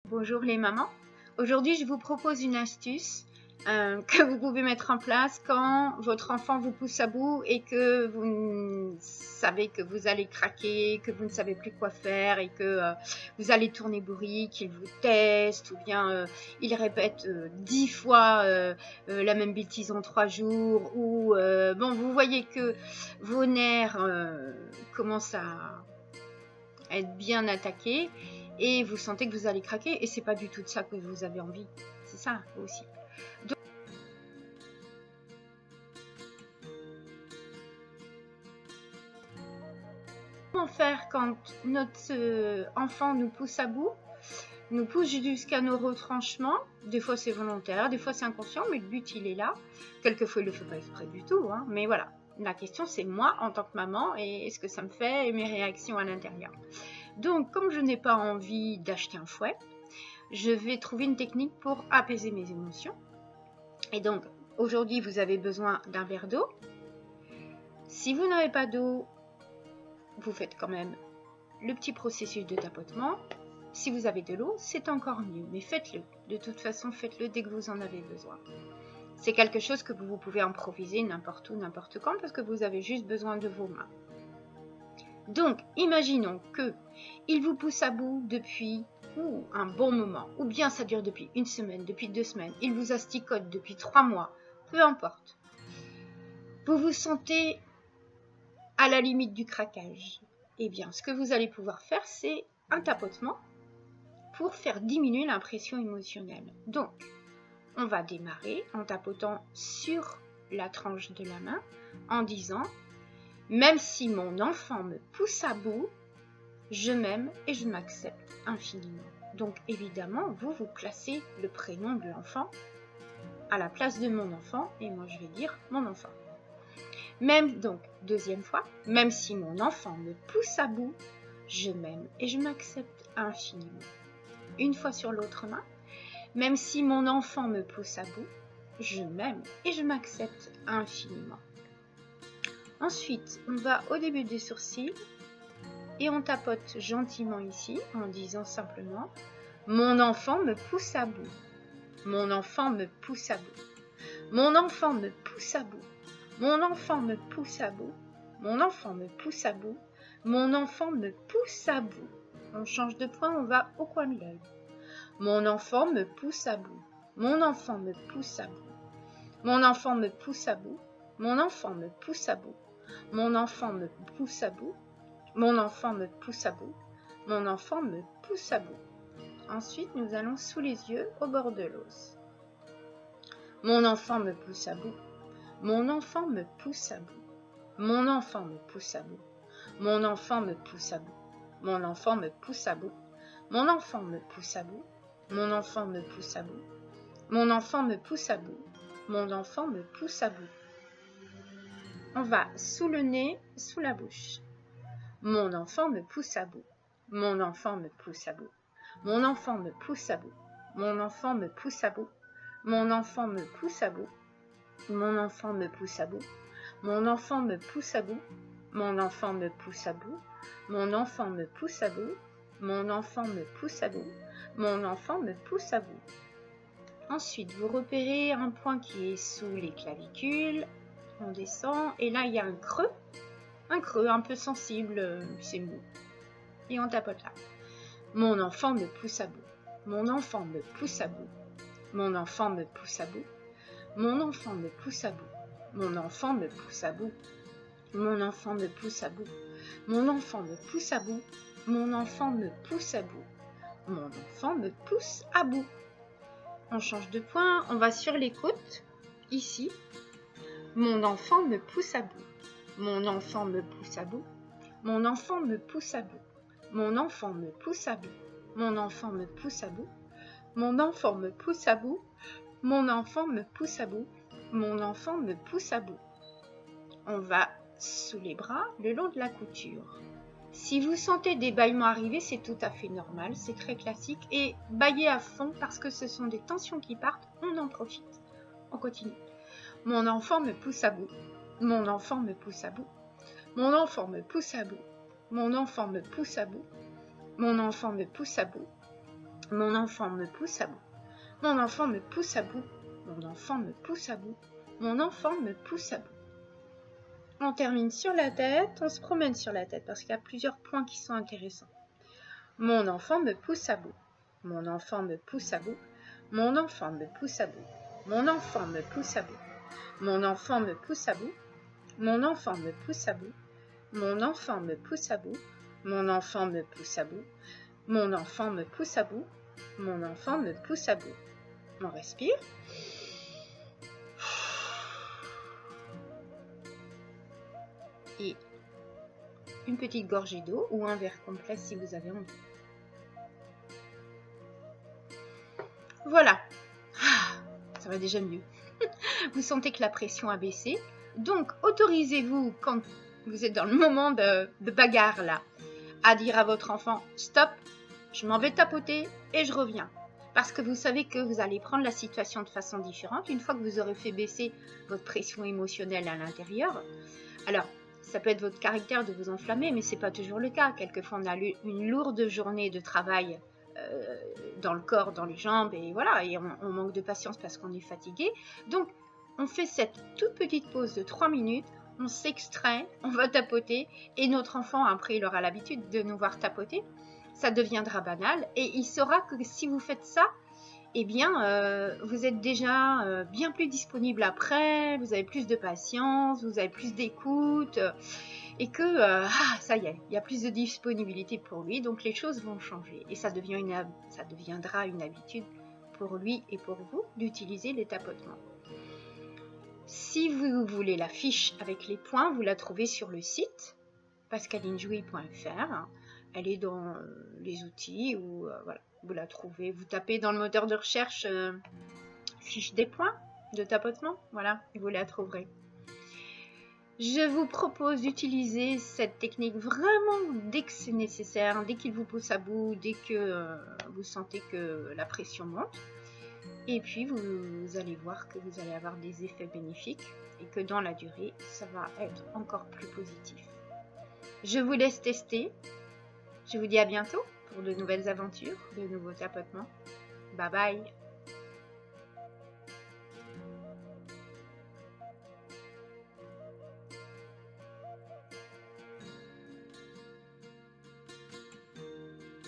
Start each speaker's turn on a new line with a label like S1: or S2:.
S1: Bonjour les mamans. Aujourd'hui, je vous propose une astuce que vous pouvez mettre en place quand votre enfant vous pousse à bout et que vous savez que vous allez craquer, que vous ne savez plus quoi faire et que vous allez tourner bourrique, qu'il vous teste ou bien il répète 10 fois la même bêtise en 3 jours ou bon, vous voyez que vos nerfs commencent à être bien attaqués et vous sentez que vous allez craquer et c'est pas du tout de ça que vous avez envie. C'est ça aussi. Donc, comment faire quand notre enfant nous pousse à bout, nous pousse jusqu'à nos retranchements? Des fois c'est volontaire, des fois c'est inconscient, mais le but il est là. Quelquefois il le fait pas exprès du tout, hein, mais voilà. La question c'est moi en tant que maman et ce que ça me fait et mes réactions à l'intérieur. Donc comme je n'ai pas envie d'acheter un fouet, je vais trouver une technique pour apaiser mes émotions. Et donc, aujourd'hui, vous avez besoin d'un verre d'eau. Si vous n'avez pas d'eau, vous faites quand même le petit processus de tapotement. Si vous avez de l'eau, c'est encore mieux, mais faites-le. De toute façon, faites-le dès que vous en avez besoin. C'est quelque chose que vous pouvez improviser n'importe où, n'importe quand, parce que vous avez juste besoin de vos mains. Donc, imaginons qu'il vous pousse à bout depuis un bon moment, ou bien ça dure depuis une semaine, depuis 2 semaines, il vous asticote depuis 3 mois, peu importe. Vous vous sentez à la limite du craquage. Eh bien, ce que vous allez pouvoir faire, c'est un tapotement pour faire diminuer l'impression émotionnelle. Donc, on va démarrer en tapotant sur la tranche de la main en disant « Même si mon enfant me pousse à bout, je m'aime et je m'accepte infiniment. » Donc évidemment, vous placez le prénom de l'enfant à la place de mon enfant et moi je vais dire mon enfant. Même donc, deuxième fois, même si mon enfant me pousse à bout, je m'aime et je m'accepte infiniment. Une fois sur l'autre main, même si mon enfant me pousse à bout, je m'aime et je m'accepte infiniment. Ensuite, on va au début des sourcils et on tapote gentiment ici en disant simplement « Mon enfant me pousse à bout. Mon enfant me pousse à bout. Mon enfant me pousse à bout. Mon enfant me pousse à bout. Mon enfant me pousse à bout. Mon enfant me pousse à bout. » On change de point, on va au coin de l'œil. Mon enfant me pousse à bout. Mon enfant me pousse à bout. Mon enfant me pousse à bout. Mon enfant me pousse à bout. Mon enfant me pousse à bout. Mon enfant me pousse à bout. Mon enfant me pousse à bout. Ensuite, nous allons sous les yeux au bord de l'os. Mon enfant me pousse à bout. Mon enfant me pousse à bout. Mon enfant me pousse à bout. Mon enfant me pousse à bout. Mon enfant me pousse à bout. Mon enfant me pousse à bout. Mon enfant me pousse à bout. Mon enfant me pousse à bout. Mon enfant me pousse à bout. On va sous le nez, sous la bouche. Mon enfant me pousse à bout. Mon enfant me pousse à bout. Mon enfant me pousse à bout. Mon enfant me pousse à bout. Mon enfant me pousse à bout. Mon enfant me pousse à bout. Mon enfant me pousse à bout. Mon enfant me pousse à bout. Mon enfant me pousse à bout. Mon enfant me pousse à bout. Mon enfant me pousse à bout. Ensuite, vous repérez un point qui est sous les clavicules. On descend et là, il y a un creux un peu sensible, c'est mou. Et on tapote là. Mon enfant me pousse à bout. Mon enfant me pousse à bout. Mon enfant me pousse à bout. Mon enfant me pousse à bout. Mon enfant me pousse à bout. Mon enfant me pousse à bout. Mon enfant me pousse à bout. Mon enfant me pousse à bout. Mon enfant me pousse à bout. On change de point, on va sur les côtes, ici. Mon enfant me pousse à bout. Mon enfant me pousse à bout. Mon enfant me pousse à bout. Mon enfant me pousse à bout. Mon enfant me pousse à bout. Mon enfant me pousse à bout. Mon enfant me pousse à bout. Mon enfant me pousse à bout. On va sous les bras, le long de la couture. Si vous sentez des bâillements arriver, c'est tout à fait normal, c'est très classique. Et baillez à fond parce que ce sont des tensions qui partent, on en profite. On continue. Mon enfant me pousse à bout. Mon enfant me pousse à bout. Mon enfant me pousse à bout. Mon enfant me pousse à bout. Mon enfant me pousse à bout. Mon enfant me pousse à bout. Mon enfant me pousse à bout. Mon enfant me pousse à bout. Mon enfant me pousse à bout. On termine sur la tête, on se promène sur la tête parce qu'il y a plusieurs points qui sont intéressants. Mon enfant me pousse à bout. Mon enfant me pousse à bout. Mon enfant me pousse à bout. Mon enfant me pousse à bout. Mon enfant me pousse à bout. Mon enfant me pousse à bout. Mon enfant me pousse à bout. Mon enfant me pousse à bout. Mon enfant me pousse à bout. Mon enfant me pousse à bout. On respire. Et une petite gorgée d'eau ou un verre complet si vous avez envie. Voilà. Ça va déjà mieux. Vous sentez que la pression a baissé. Donc, autorisez-vous, quand vous êtes dans le moment de bagarre là, à dire à votre enfant « Stop, je m'en vais tapoter et je reviens ». Parce que vous savez que vous allez prendre la situation de façon différente une fois que vous aurez fait baisser votre pression émotionnelle à l'intérieur. Alors, ça peut être votre caractère de vous enflammer, mais ce n'est pas toujours le cas. Quelquefois, on a une lourde journée de travail dans le corps, dans les jambes, et voilà, et on manque de patience parce qu'on est fatigué. Donc, on fait cette toute petite pause de 3 minutes, on s'extrait, on va tapoter, et notre enfant, après, il aura l'habitude de nous voir tapoter. Ça deviendra banal, et il saura que si vous faites ça, eh bien, vous êtes déjà bien plus disponible après, vous avez plus de patience, vous avez plus d'écoute, et que ça y est, il y a plus de disponibilité pour lui, donc les choses vont changer, et ça deviendra une habitude pour lui et pour vous d'utiliser les tapotements. Si vous voulez la fiche avec les points, vous la trouvez sur le site pascalinejouy.fr. Elle est dans les outils ou voilà, vous la trouvez. Vous tapez dans le moteur de recherche fiche des points de tapotement, voilà, vous la trouverez. Je vous propose d'utiliser cette technique vraiment dès que c'est nécessaire, dès qu'il vous pousse à bout, dès que vous sentez que la pression monte. Et puis, vous allez voir que vous allez avoir des effets bénéfiques et que dans la durée, ça va être encore plus positif. Je vous laisse tester. Je vous dis à bientôt pour de nouvelles aventures, de nouveaux tapotements. Bye bye!